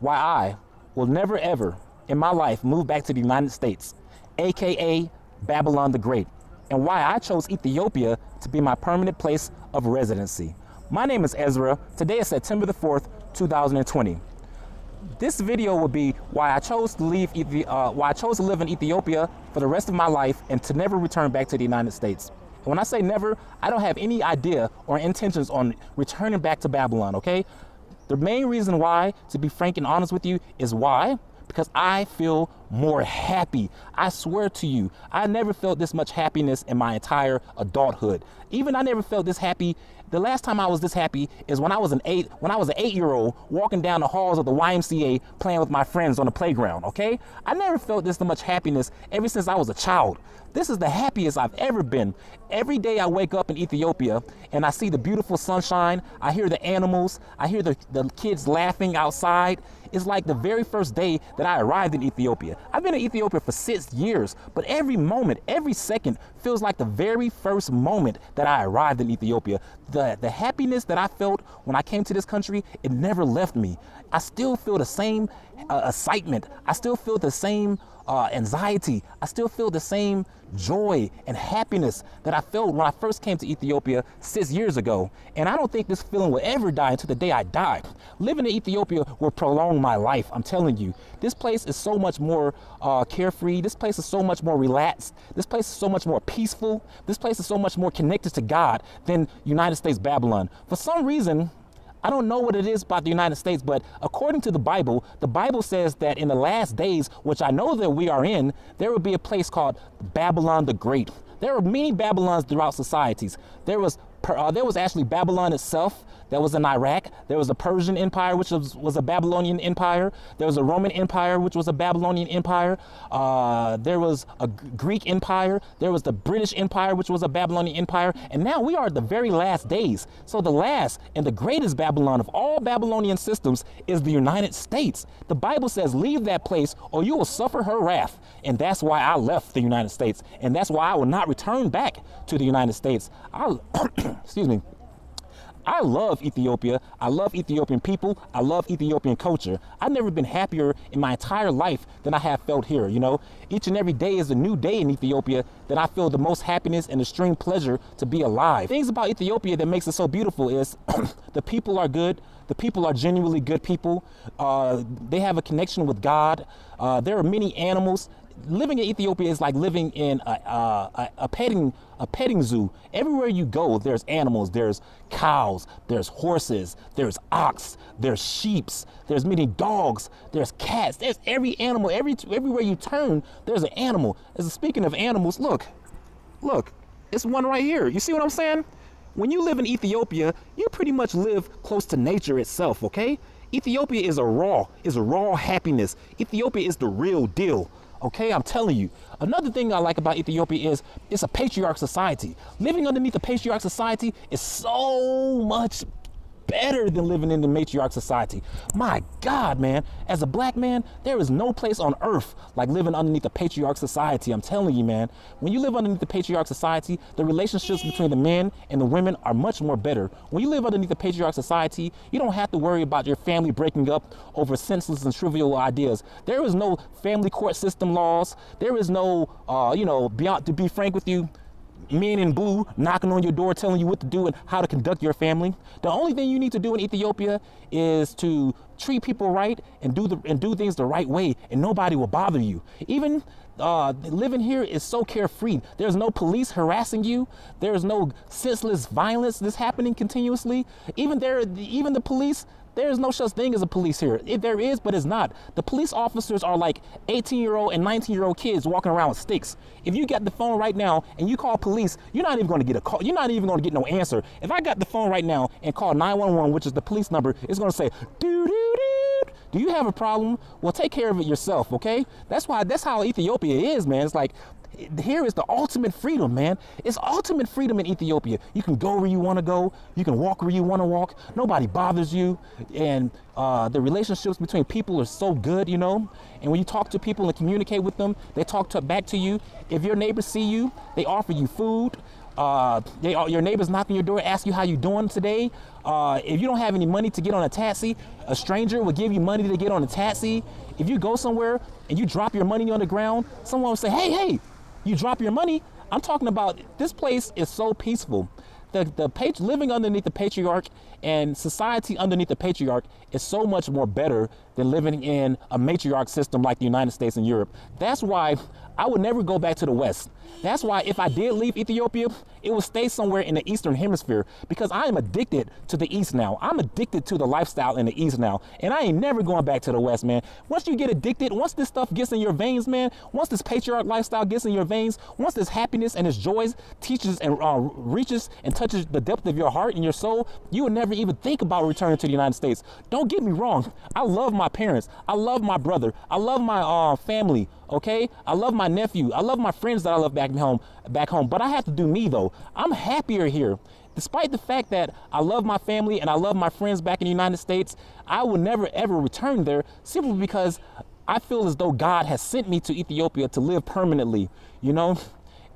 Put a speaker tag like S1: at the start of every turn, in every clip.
S1: why I will never ever in my life move back to the United States, a.k.a. Babylon the Great, and why I chose Ethiopia to be my permanent place of residency. My name is Ezra. Today is September the 4th, 2020. This video will be why I chose to live in Ethiopia for the rest of my life and to never return back to the United States. And when I say never, I don't have any idea or intentions on returning back to Babylon, okay? The main reason why, to be frank and honest with you, is why? Because I feel more happy. I swear to you, I never felt this much happiness in my entire adulthood. Even I never felt this happy. The last time I was this happy is when I was an 8-year-old walking down the halls of the YMCA playing with my friends on the playground, okay? I never felt this much happiness ever since I was a child. This is the happiest I've ever been. Every day I wake up in Ethiopia and I see the beautiful sunshine, I hear the animals, I hear the kids laughing outside. It's like the very first day that I arrived in Ethiopia. I've been in Ethiopia for 6 years, but every moment, every second feels like the very first moment that I arrived in Ethiopia. The happiness that I felt when I came to this country, it never left me. I still feel the same excitement. I still feel the same anxiety. I still feel the same joy and happiness that I felt when I first came to Ethiopia 6 years ago. And I don't think this feeling will ever die until the day I die. Living in Ethiopia will prolong my life, I'm telling you. This place is so much more carefree. This place is so much more relaxed. This place is so much more peaceful. This place is so much more connected to God than United States Babylon. For some reason, I don't know what it is about the United States, but according to the Bible says that in the last days, which I know that we are in, there will be a place called Babylon the Great. There are many Babylons throughout societies. There was actually Babylon itself that was in Iraq. There was a Persian Empire, which was a Babylonian Empire. There was a Roman Empire, which was a Babylonian Empire. There was a Greek Empire. There was the British Empire, which was a Babylonian Empire. And now we are at the very last days. So the last and the greatest Babylon of all Babylonian systems is the United States. The Bible says, leave that place or you will suffer her wrath. And that's why I left the United States. And that's why I will not return back to the United States. Excuse me. I love Ethiopia. I love Ethiopian people. I love Ethiopian culture. I've never been happier in my entire life than I have felt here, you know. Each and every day is a new day in Ethiopia that I feel the most happiness and extreme pleasure to be alive. Things about Ethiopia that makes it so beautiful is the people are good. The people are genuinely good people. They have a connection with God. There are many animals. Living in Ethiopia is like living in a petting zoo. Everywhere you go, there's animals, there's cows, there's horses, there's ox, there's sheep, there's many dogs, there's cats, there's every animal. Everywhere you turn, there's an animal. Speaking of animals, look, it's one right here. You see what I'm saying? When you live in Ethiopia, you pretty much live close to nature itself, okay? Ethiopia is a raw happiness. Ethiopia is the real deal. Okay, I'm telling you. Another thing I like about Ethiopia is it's a patriarch society. Living underneath a patriarch society is so much better than living in the matriarch society. My God, man, as a black man, there is no place on earth like living underneath a patriarch society. I'm telling you, man, when you live underneath the patriarch society, the relationships between the men and the women are much more better. When you live underneath the patriarch society, you don't have to worry about your family breaking up over senseless and trivial ideas. There is no family court system laws. There is no, to be frank with you, men in blue knocking on your door telling you what to do and how to conduct your family. The only thing you need to do in Ethiopia is to treat people right and do things the right way, and nobody will bother you. Even living here is so carefree. There's no police harassing you. There's no senseless violence that's happening continuously. Even the police, there's no such thing as a police here. There is, but it's not. The police officers are like 18-year-old and 19-year-old kids walking around with sticks. If you got the phone right now and you call police, you're not even going to get a call. You're not even going to get no answer. If I got the phone right now and call 911, which is the police number, it's going to say, doo-doo-doo. Do you have a problem? Well, take care of it yourself, okay? That's how Ethiopia is, man. It's like, here is the ultimate freedom, man. It's ultimate freedom in Ethiopia. You can go where you want to go. You can walk where you want to walk. Nobody bothers you. And the relationships between people are so good, you know. And when you talk to people and communicate with them, they talk back to you. If your neighbors see you, they offer you food. Your neighbor's knocking your door, ask you how you doing today. If you don't have any money to get on a taxi, a stranger will give you money to get on a taxi. If you go somewhere and you drop your money on the ground, someone will say, hey, you drop your money. I'm talking about this place is so peaceful. Living underneath the patriarch and society underneath the patriarch is so much more better than living in a matriarch system like the United States and Europe. That's why I would never go back to the West. That's why if I did leave Ethiopia, it would stay somewhere in the Eastern Hemisphere, because I am addicted to the East now. I'm addicted to the lifestyle in the East now, and I ain't never going back to the West, man. Once you get addicted, once this stuff gets in your veins, man, once this patriarch lifestyle gets in your veins, once this happiness and this joys teaches and reaches and touches the depth of your heart and your soul, you would never even think about returning to the United States. Don't get me wrong. I love my parents. I love my brother. I love my family. Okay, I love my nephew. I love my friends that I love back home. But I have to do me though. I'm happier here. Despite the fact that I love my family and I love my friends back in the United States, I will never ever return there, simply because I feel as though God has sent me to Ethiopia to live permanently. You know,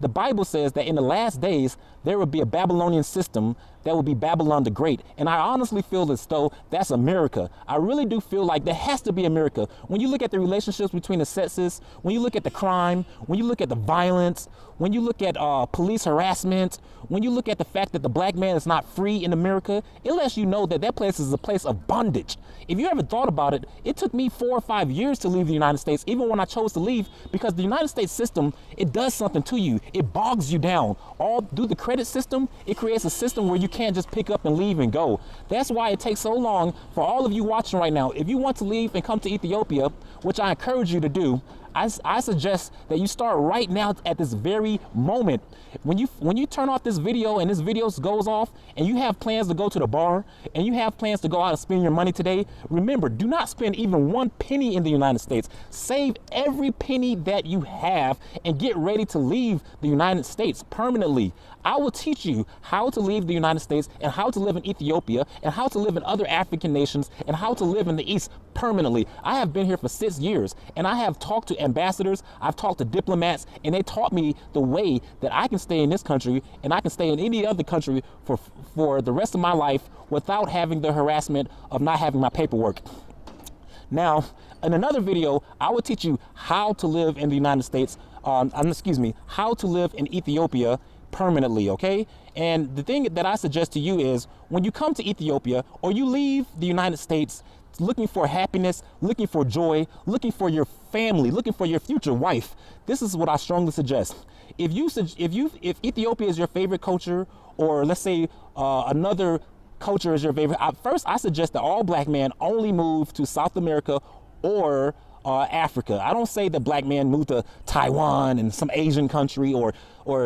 S1: the Bible says that in the last days, there will be a Babylonian system that will be Babylon the Great. And I honestly feel as though that's America. I really do feel like there has to be America. When you look at the relationships between the sexes, when you look at the crime, when you look at the violence, when you look at police harassment, when you look at the fact that the black man is not free in America, it lets you know that that place is a place of bondage. If you ever thought about it, it took me 4 or 5 years to leave the United States, even when I chose to leave, because the United States system, it does something to you. It bogs you down. All through the credit system, it creates a system where you can't just pick up and leave and go. That's why it takes so long for all of you watching right now. If you want to leave and come to Ethiopia, which I encourage you to do, I suggest that you start right now at this very moment. When you turn off this video and this video goes off and you have plans to go to the bar and you have plans to go out and spend your money today, remember, do not spend even 1 penny in the United States. Save every penny that you have and get ready to leave the United States permanently. I will teach you how to leave the United States and how to live in Ethiopia and how to live in other African nations and how to live in the East permanently. I have been here for 6 years and I have talked to ambassadors, I've talked to diplomats, and they taught me the way that I can stay in this country and I can stay in any other country for the rest of my life without having the harassment of not having my paperwork. Now, in another video, I will teach you how to live in the United States, how to live in Ethiopia permanently, okay? And the thing that I suggest to you is when you come to Ethiopia or you leave the United States looking for happiness, looking for joy, looking for your family, looking for your future wife, this is what I strongly suggest. If Ethiopia is your favorite culture, or let's say another culture is your favorite, first I suggest that all black men only move to South America or Africa. I don't say that black men move to Taiwan and some Asian country or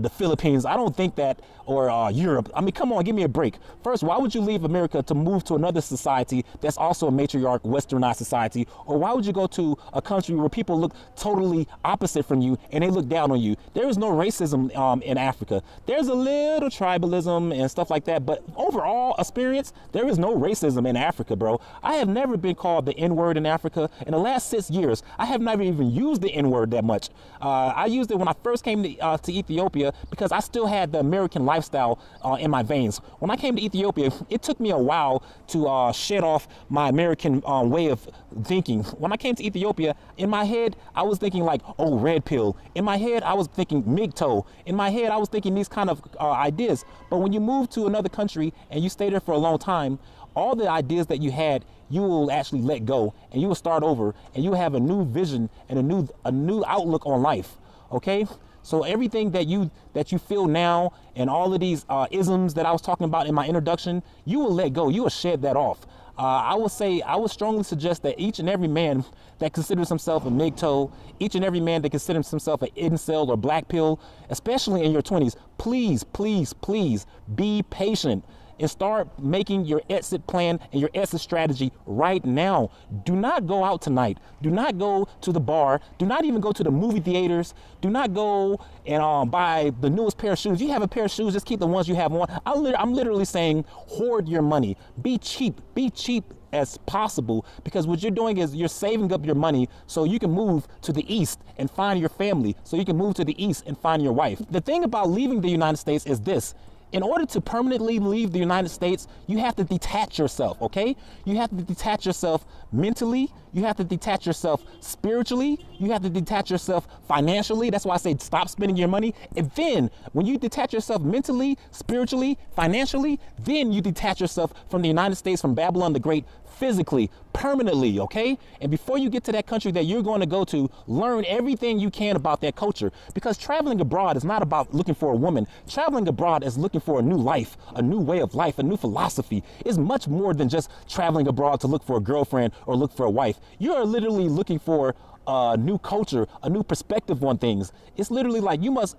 S1: the Philippines. I don't think that, or Europe. I mean, come on, give me a break. First, why would you leave America to move to another society that's also a matriarch, westernized society? Or why would you go to a country where people look totally opposite from you and they look down on you? There is no racism in Africa. There's a little tribalism and stuff like that, but overall experience, there is no racism in Africa, bro. I have never been called the N-word in Africa. In the last 6 years, I have never even used the N-word that much. I used it when I first came to Ethiopia because I still had the American lifestyle in my veins. When I came to Ethiopia, it took me a while to shed off my American way of thinking. When I came to Ethiopia, in my head, I was thinking like, oh, red pill. In my head, I was thinking MGTOW. In my head, I was thinking these kind of ideas. But when you move to another country and you stay there for a long time, all the ideas that you had, you will actually let go and you will start over and you have a new vision and a new outlook on life. Okay? So everything that you feel now and all of these isms that I was talking about in my introduction, you will let go. You will shed that off. I would strongly suggest that each and every man that considers himself a MGTOW, each and every man that considers himself an incel or black pill, especially in your 20s, please, please, please be patient and start making your exit plan and your exit strategy right now. Do not go out tonight. Do not go to the bar. Do not even go to the movie theaters. Do not go and buy the newest pair of shoes. You have a pair of shoes, just keep the ones you have on. I'm literally saying hoard your money. Be cheap. Be cheap as possible, because what you're doing is you're saving up your money so you can move to the East and find your family, so you can move to the East and find your wife. The thing about leaving the United States is this: in order to permanently leave the United States, you have to detach yourself, okay? You have to detach yourself mentally, you have to detach yourself spiritually, you have to detach yourself financially. That's why I say stop spending your money. And then when you detach yourself mentally, spiritually, financially, then you detach yourself from the United States, from Babylon the Great, physically, permanently, okay? And before you get to that country that you're going to go to, learn everything you can about that culture. Because traveling abroad is not about looking for a woman. Traveling abroad is looking for a new life, a new way of life, a new philosophy. It's much more than just traveling abroad to look for a girlfriend or look for a wife. You are literally looking for a new culture, a new perspective on things. It's literally like you must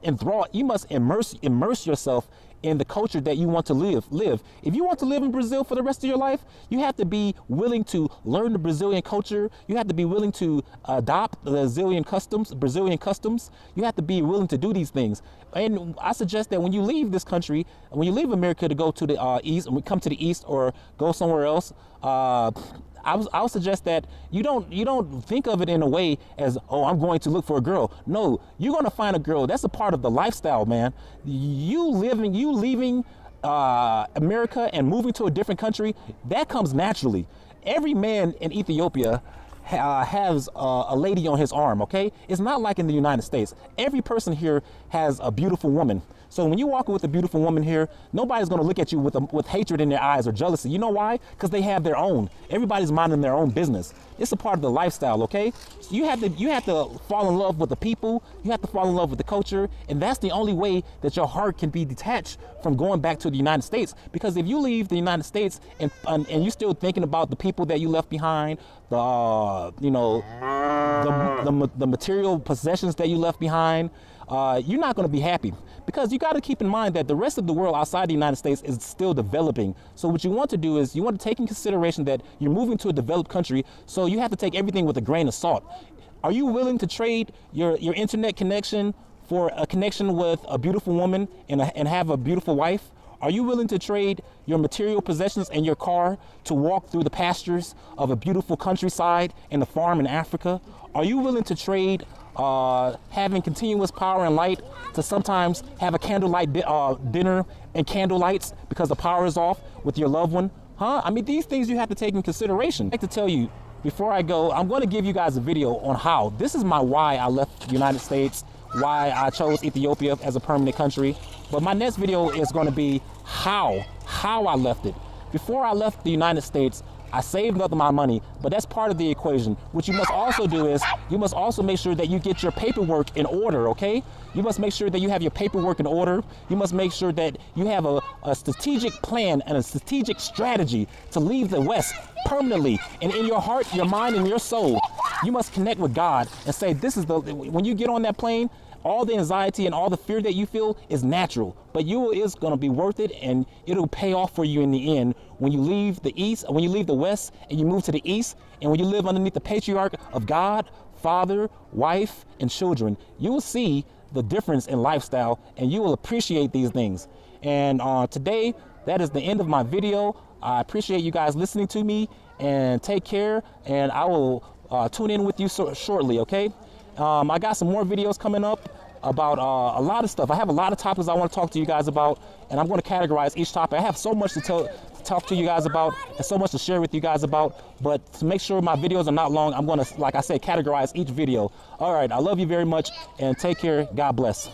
S1: immerse yourself in the culture that you want to live. If you want to live in Brazil for the rest of your life, you have to be willing to learn the Brazilian culture. You have to be willing to adopt the Brazilian customs. You have to be willing to do these things. And I suggest that when you leave this country, when you leave America to go to the East, and we come to the East or go somewhere else, I would suggest that you don't think of it in a way as, oh, I'm going to look for a girl. No, you're going to find a girl. That's a part of the lifestyle, man. You leaving America and moving to a different country, that comes naturally. Every man in Ethiopia has a lady on his arm, okay? It's not like in the United States. Every person here has a beautiful woman. So when you walk with a beautiful woman here, nobody's going to look at you with hatred in their eyes or jealousy. You know why? Because they have their own. Everybody's minding their own business. It's a part of the lifestyle, okay? So you have to fall in love with the people. You have to fall in love with the culture, and that's the only way that your heart can be detached from going back to the United States. Because if you leave the United States and you're still thinking about the people that you left behind, the material possessions that you left behind, you're not going to be happy, because you got to keep in mind that the rest of the world outside the United States is still developing. So what you want to do is you want to take in consideration that you're moving to a developed country, so you have to take everything with a grain of salt. Are you willing to trade your internet connection for a connection with a beautiful woman and have a beautiful wife? Are you willing to trade your material possessions and your car to walk through the pastures of a beautiful countryside and a farm in Africa? Are you willing to trade having continuous power and light to sometimes have a candlelight dinner and candlelights because the power is off with your loved one? I mean, these things you have to take in consideration. I'd like to tell you, before I go, I'm going to give you guys a video on how. This is why I left the United States, why I chose Ethiopia as a permanent country. But my next video is going to be how I left it. Before I left the United States, I saved up my money, but that's part of the equation. What you must also do is you must also make sure that you get your paperwork in order, okay? You must make sure that you have your paperwork in order. You must make sure that you have a strategic plan and a strategic strategy to leave the West permanently. And in your heart, your mind, and your soul, you must connect with God and say, when you get on that plane, all the anxiety and all the fear that you feel is natural, but it's going to be worth it, and it'll pay off for you in the end when you leave the East, when you leave the West and you move to the East, and when you live underneath the patriarch of God, father, wife, and children. You will see the difference in lifestyle, and you will appreciate these things. And today, that is the end of my video. I appreciate you guys listening to me, and take care, and I will tune in with you shortly, okay? I got some more videos coming up about a lot of stuff. I have a lot of topics I want to talk to you guys about, and I'm going to categorize each topic. I have so much to talk to you guys about and so much to share with you guys about, but to make sure my videos are not long, I'm going to, like I said, categorize each video. All right, I love you very much, and take care. God bless.